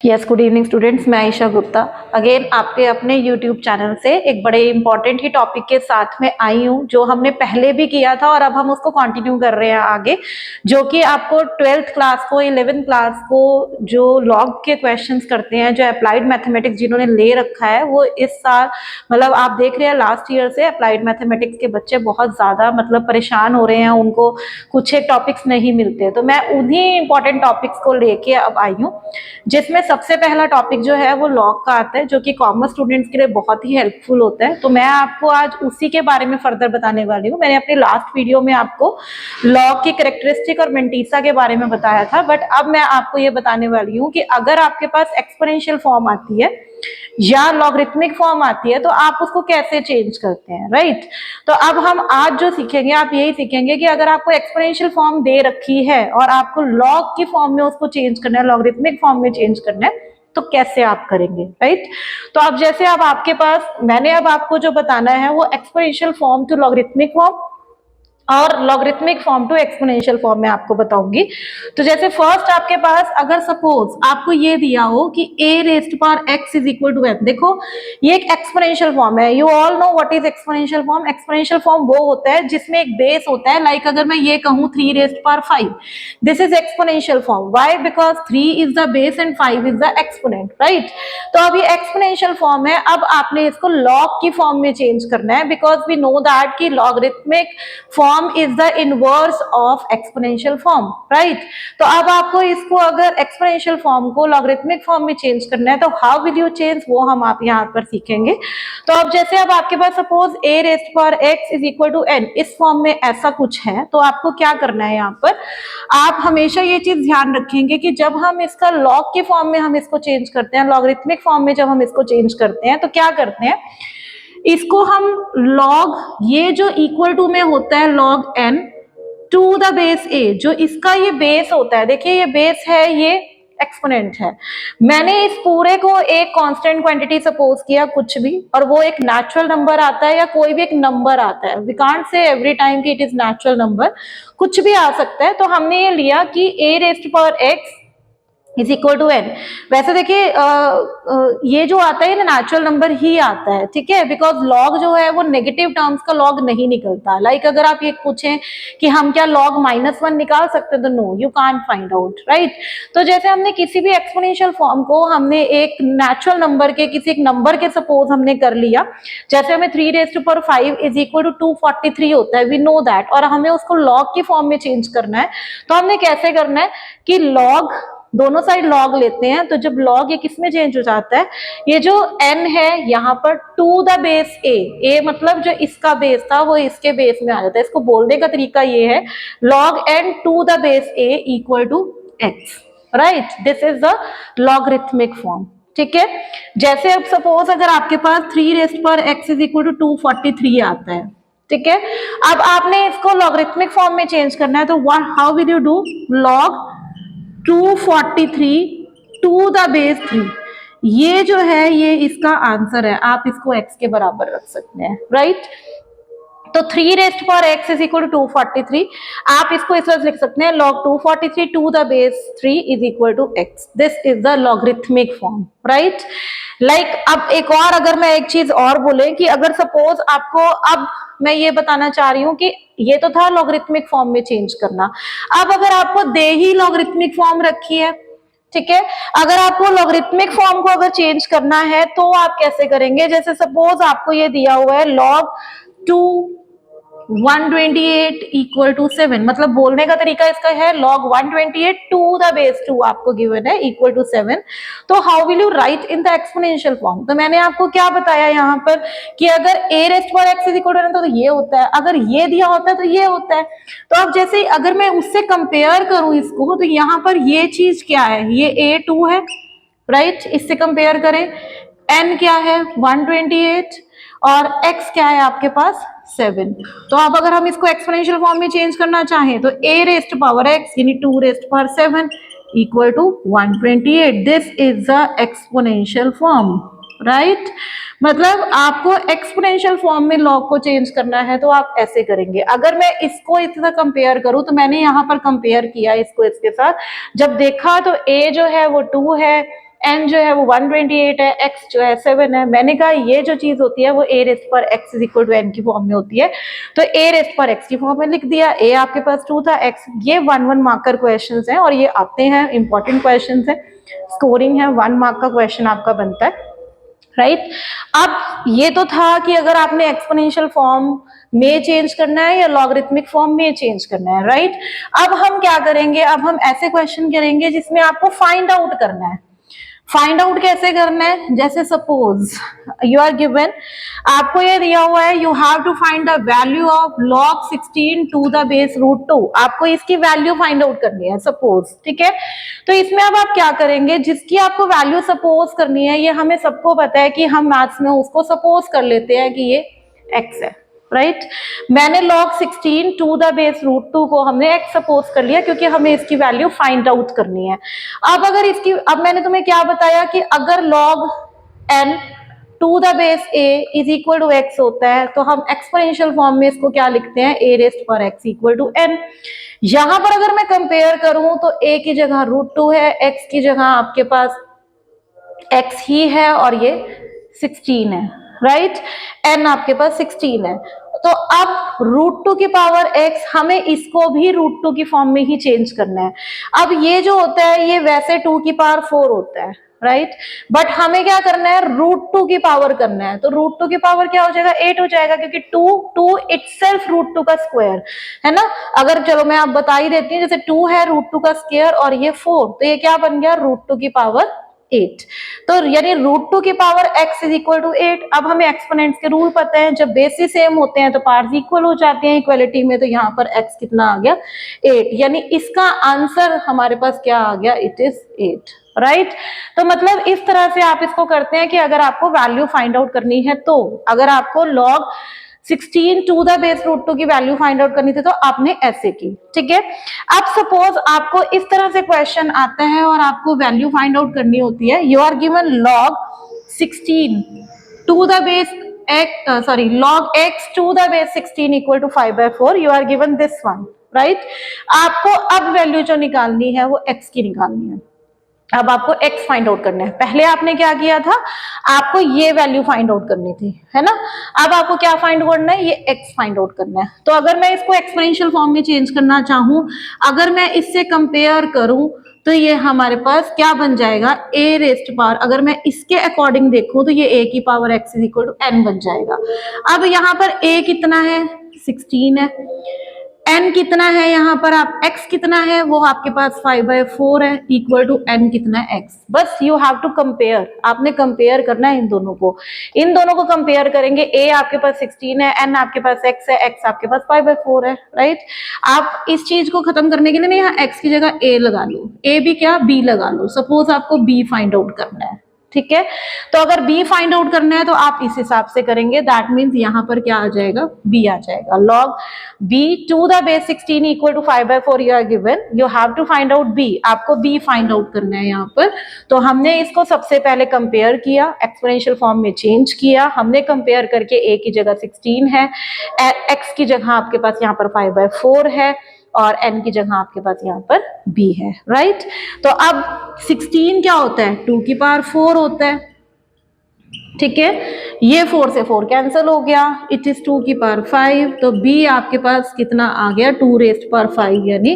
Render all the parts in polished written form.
Yes, good evening students. मैं Ayesha Gupta again आपके अपने यूट्यूब चैनल से एक बड़े इंपॉर्टेंट ही टॉपिक के साथ में आई हूँ, जो हमने पहले भी किया था और अब हम उसको कंटिन्यू कर रहे हैं आगे, जो कि आपको 12th क्लास को 11th क्लास को जो लॉग के क्वेश्चंस करते हैं, जो अप्लाइड मैथमेटिक्स जिन्होंने ले रखा है, वो इस साल मतलब आप देख रहे हैं लास्ट ईयर से अप्लाइड मैथमेटिक्स के बच्चे बहुत ज़्यादा मतलब परेशान हो रहे हैं, उनको कुछ एक टॉपिक्स नहीं मिलते। तो मैं उन्हीं इंपॉर्टेंट टॉपिक्स को लेके अब आई हूँ, जिसमें सबसे पहला टॉपिक जो है वो लॉग का आता है, जो कि कॉमर्स स्टूडेंट्स के लिए बहुत ही हेल्पफुल होता है। तो मैं आपको आज उसी के बारे में फर्दर बताने वाली हूँ। मैंने अपनी लास्ट वीडियो में आपको लॉग की कैरेक्टरिस्टिक और मेंटीसा के बारे में बताया था, बट अब मैं आपको ये बताने वाली हूँ कि अगर आपके पास एक्सपोनेंशियल फॉर्म आती है या लॉगरिथमिक फॉर्म आती है तो आप उसको कैसे चेंज करते हैं, राइट। तो अब हम आज जो सीखेंगे, आप यही सीखेंगे कि अगर आपको एक्सपोनेंशियल फॉर्म दे रखी है और आपको लॉग की फॉर्म में उसको चेंज करना है, लॉगरिथमिक फॉर्म में चेंज करना है, तो कैसे आप करेंगे, राइट। तो अब जैसे अब आपके पास मैंने अब आपको जो बताना है वो exponential form to logarithmic form और logarithmic form to exponential form में आपको बताऊंगी। तो जैसे फर्स्ट आपके पास अगर सपोज आपको ये दिया हो कि a raised power x is equal to n, देखो ये एक एक्सपोनेंशियल फॉर्म है। You all know what is exponential form. Exponential form वो होता है जिसमें एक बेस होता है, लाइक अगर मैं ये कहूं 3 raised power 5, this is exponential form. Why? Because 3 is the base and 5 is the exponent, right. तो अब ये एक्सपोनेंशियल फॉर्म है, अब आपने इसको लॉग की फॉर्म में चेंज करना है, बिकॉज वी नो दैट कि logarithmic form is the inverse of exponential form, right? तो अब आपको इसको अगर exponential form को logarithmic form में change करना है तो how will you change, वो हम आप यहाँ पर सीखेंगे। तो अब जैसे अब आपके पास suppose a raised power x is equal to n, इस फॉर्म में ऐसा कुछ है, तो आपको क्या करना है, यहाँ पर आप हमेशा ये चीज ध्यान रखेंगे कि जब हम इसका log के फॉर्म में हम इसको चेंज करते हैं, लॉगरिथमिक फॉर्म में जब हम इसको चेंज करते हैं तो क्या करते हैं, इसको हम लॉग ये जो इक्वल टू में होता है log n to the base a, जो इसका ये बेस होता है, देखिए ये बेस है, ये एक्सपोनेंट है। मैंने इस पूरे को एक कांस्टेंट क्वांटिटी सपोज किया कुछ भी, और वो एक नेचुरल नंबर आता है या कोई भी एक नंबर आता है, we can't say every time कि इट इज नेचुरल नंबर, कुछ भी आ सकता है। तो हमने ये लिया कि a raised power x is equal to n। वैसे देखिए ये जो आता है ना नेचुरल नंबर ही आता है, ठीक है, बिकॉज लॉग जो है वो नेगेटिव टर्म्स का लॉग नहीं निकलता। लाइक अगर आप ये पूछें कि हम क्या लॉग -1 निकाल सकते हैं, तो no, you can't find out, right. तो जैसे हमने किसी भी एक्सपोनेंशियल फॉर्म को हमने एक नेचुरल नंबर के किसी एक नंबर के सपोज हमने कर लिया, जैसे हमें 3 raise to power 5 is equal to 243 होता है, वी नो दैट, और हमें उसको लॉग की फॉर्म में चेंज करना है। तो हमने कैसे करना है कि लॉग दोनों साइड लॉग लेते हैं, तो जब लॉग ये किस में चेंज हो जाता है, ये जो n है यहाँ पर टू द बेस a मतलब जो इसका बेस था वो इसके बेस में आ जाता है। इसको बोलने का तरीका ये है log n to the base a equal to x, right. This is the logarithmic form, ठीक है। जैसे अब सपोज अगर आपके पास 3 रेज़ पर x इज इक्वल टू 243 आता है, ठीक है। अब आपने इसको लॉगरिथमिक फॉर्म में चेंज करना है, तो how will you do, log 243 to the base 3, ये जो है ये इसका आंसर है, आप इसको x के बराबर रख सकते हैं, राइट। तो 3 raise to power x is equal to 243, आप इसको इस तरह लिख सकते हैं log 243 to the base 3 is equal to x। This is the logarithmic form, right. Like अब एक और अगर मैं एक चीज और बोले कि अगर सपोज आपको, अब मैं ये बताना चाह रही हूँ कि ये तो था लॉगरिथमिक फॉर्म में चेंज करना, अब अगर आपको दे ही लॉगरिथमिक फॉर्म रखी है, ठीक है, अगर आपको लॉगरिथमिक फॉर्म को अगर चेंज करना है तो आप कैसे करेंगे। जैसे सपोज आपको ये दिया हुआ है log 128 इक्वल टू 7, मतलब बोलने का तरीका इसका है log 128 टू द बेस 2 आपको गिवन है इक्वल टू 7। तो how will you write in the exponential form. तो मैंने आपको क्या बताया यहाँ पर कि अगर a raised power x is equal to, तो ये होता है, अगर ये दिया होता है तो ये होता है। तो अब जैसे अगर मैं उससे कंपेयर करूं इसको, तो यहाँ पर ये चीज क्या है, ये a2 है, राइट। इससे कंपेयर करें, n क्या है 128 और x क्या है आपके पास 7। तो अब अगर हम इसको एक्सपोनेंशियल फॉर्म में चेंज करना चाहें तो a रेज़्ड पावर x यानी 2 raised power 7 equal to 128, this is the exponential form, right. मतलब आपको एक्सपोनेंशियल फॉर्म में लॉग को चेंज करना है तो आप ऐसे करेंगे। अगर मैं इसको इतना कंपेयर करूं, तो मैंने यहाँ पर कंपेयर किया इसको इसके साथ, जब देखा तो a जो है वो 2 है, n जो है वो 128 है, x जो है 7 है। मैंने कहा ये जो चीज होती है वो a रेस्ट पर x is equal to n की फॉर्म में होती है, तो a रेस्ट पर x की फॉर्म में लिख दिया। a आपके पास 2 था, x ये 1 मार्कर क्वेश्चंस हैं और ये आते हैं, इंपॉर्टेंट क्वेश्चंस हैं, स्कोरिंग है, 1 मार्क का क्वेश्चन आपका बनता है, राइट। अब ये तो था कि अगर आपने एक्सपोनेंशियल फॉर्म में चेंज करना है या लॉगरिथमिक फॉर्म में चेंज करना है, राइट। अब हम क्या करेंगे, अब हम ऐसे क्वेश्चन करेंगे जिसमें आपको फाइंड आउट करना है। फाइंड आउट कैसे करना है, जैसे सपोज यू आर गिवन, आपको ये दिया हुआ है you have to find the value of log 16 to the base root 2, आपको इसकी वैल्यू फाइंड आउट करनी है सपोज, ठीक है। तो इसमें अब आप क्या करेंगे, जिसकी आपको वैल्यू सपोज करनी है, ये हमें सबको पता है कि हम मैथ्स में उसको सपोज कर लेते हैं कि ये x है, राइट। मैंने log 16 to the base root 2 को हमने x सपोज कर लिया क्योंकि हमें इसकी वैल्यू फाइंड आउट करनी है। अब अगर इसकी, अब मैंने तुम्हें क्या बताया कि अगर log n to the base a is equal to x होता है तो हम एक्सपोनेंशियल फॉर्म में इसको क्या लिखते हैं, a रेस्ट पर x इक्वल टू n। यहां पर अगर मैं कंपेयर करूं तो a की जगह रूट 2 है, x की जगह आपके पास x ही है और ये 16 है, राइट। n आपके पास 16 है, तो अब रूट 2 की पावर x हमें इसको भी रूट 2 की फॉर्म में ही चेंज करना है। अब ये जो होता है ये वैसे 2 की पावर 4 होता है, राइट, बट हमें क्या करना है, रूट 2 की पावर करना है। तो रूट 2 की पावर क्या हो जाएगा, 8 हो जाएगा, क्योंकि 2 इटसेल्फ रूट 2 का स्क्वायर है ना। अगर चलो मैं आप बता ही देती हूँ, जैसे 2 है रूट 2 का स्क्वायर और ये 4, तो ये क्या बन गया, रूट 2 की पावर 8। तो यानी रूट 2 की power x is equal to 8। अब हमें एक्सपोनेंट्स के रूल पता है, जब बेसिस सेम होते हैं तो पार्ट्स इक्वल हो जाते हैं इक्वलिटी में, तो यहाँ पर x कितना आ गया, 8। यानी इसका आंसर हमारे पास क्या आ गया, इट इज 8, राइट। तो मतलब इस तरह से आप इसको करते हैं कि अगर आपको वैल्यू फाइंड आउट करनी है, तो अगर आपको log 16 to the base root 2 की वैल्यू फाइंड आउट करनी थी तो आपने ऐसे की, ठीक है। अब सपोज आपको इस तरह से क्वेश्चन आता है और आपको वैल्यू फाइंड आउट करनी होती है, you are given log 16 to the base log x to the base 16 equal to 5/4, you are given this one, right. आपको अब वैल्यू जो निकालनी है वो x की निकालनी है। अब आपको x फाइंड आउट करना है, पहले आपने क्या किया था, आपको ये वैल्यू फाइंड आउट करनी थी, है ना। अब आपको क्या फाइंड करना है, ये x फाइंड आउट करना है। तो अगर मैं इसको एक्सपोनेंशियल फॉर्म में चेंज करना चाहूं, अगर मैं इससे कंपेयर करूं तो ये हमारे पास क्या बन जाएगा, a रेस्ट पावर, अगर मैं इसके अकॉर्डिंग देखूं तो ये a की power x is equal to n बन जाएगा। अब यहाँ पर a कितना है, 16 है, n कितना है, यहाँ पर आप x कितना है, वो आपके पास 5/4 है, इक्वल टू n कितना है, x। बस यू हैव टू कंपेयर, आपने कंपेयर करना है इन दोनों को, इन दोनों को कंपेयर करेंगे। a आपके पास 16 है, n आपके पास x है, x आपके पास 5/4 है, राइट। आप इस चीज को खत्म करने के लिए ना यहाँ x की जगह a लगा लो, a भी क्या, b लगा लो। सपोज आपको b फाइंड आउट करना है, ठीक है। तो अगर b फाइंड आउट करना है तो आप इस हिसाब से करेंगे, दैट मीन्स यहाँ पर क्या आ जाएगा, b आ जाएगा। log b to the base 16 equal to 5/4 you are given, you have to find out b, आपको b फाइंड आउट करना है यहाँ पर। तो हमने इसको सबसे पहले कंपेयर किया, एक्सपोनेंशियल फॉर्म में चेंज किया, हमने कंपेयर करके a की जगह 16 है, x की जगह आपके पास यहाँ पर 5/4 है और n की जगह आपके पास यहाँ पर b है, राइट। तो अब 16 क्या होता है, 2 की पावर 4 होता है, ठीक है। ये 4 से 4 कैंसिल हो गया, इट इज 2 की पावर 5, तो b आपके पास कितना आ गया, 2 रेस्ट पावर 5 यानी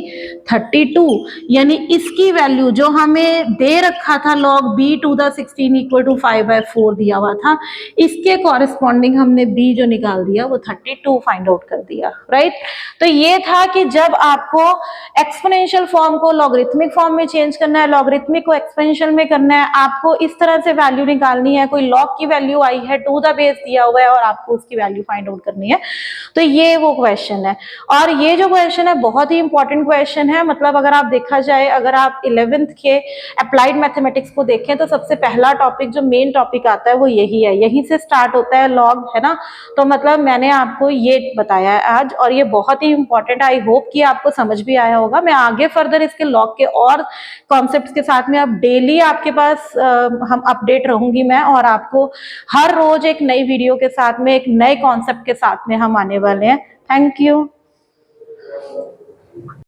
32। यानी इसकी वैल्यू जो हमें दे रखा था log b to the 16 equal to 5/4 दिया हुआ था, इसके कॉरेस्पॉन्डिंग हमने b जो निकाल दिया वो 32 फाइंड आउट कर दिया, राइट। तो ये था कि जब आपको एक्सपोनेंशियल फॉर्म को लॉगरिथमिक फॉर्म में चेंज करना है, लॉगरिथमिक को एक्सपोनेंशियल में करना है, आपको इस तरह से वैल्यू निकालनी है, कोई log की वैल्यू आई है, टू द बेस दिया हुआ है और आपको उसकी वैल्यू फाइंड आउट करनी है, तो ये वो क्वेश्चन है। और ये जो क्वेश्चन है बहुत ही इंपॉर्टेंट क्वेश्चन है, मतलब अगर आप देखा जाए, अगर आप 11th के अप्लाइड मैथमेटिक्स को देखें तो सबसे पहला टॉपिक जो मेन टॉपिक आता है वो यही है, यहीं से स्टार्ट होता है लॉग, है ना। तो मतलब मैंने आपको ये बताया है आज और ये बहुत ही इंपॉर्टेंट, आई होप कि आपको समझ भी आया होगा। मैं आगे फर्दर इसके लॉग के और कॉन्सेप्ट्स के साथ में अब डेली आपके पास हम अपडेट रहूंगी मैं, और आपको हर रोज एक नई वीडियो के साथ में, एक नए कॉन्सेप्ट के साथ में हम आने वाले हैं। Thank you.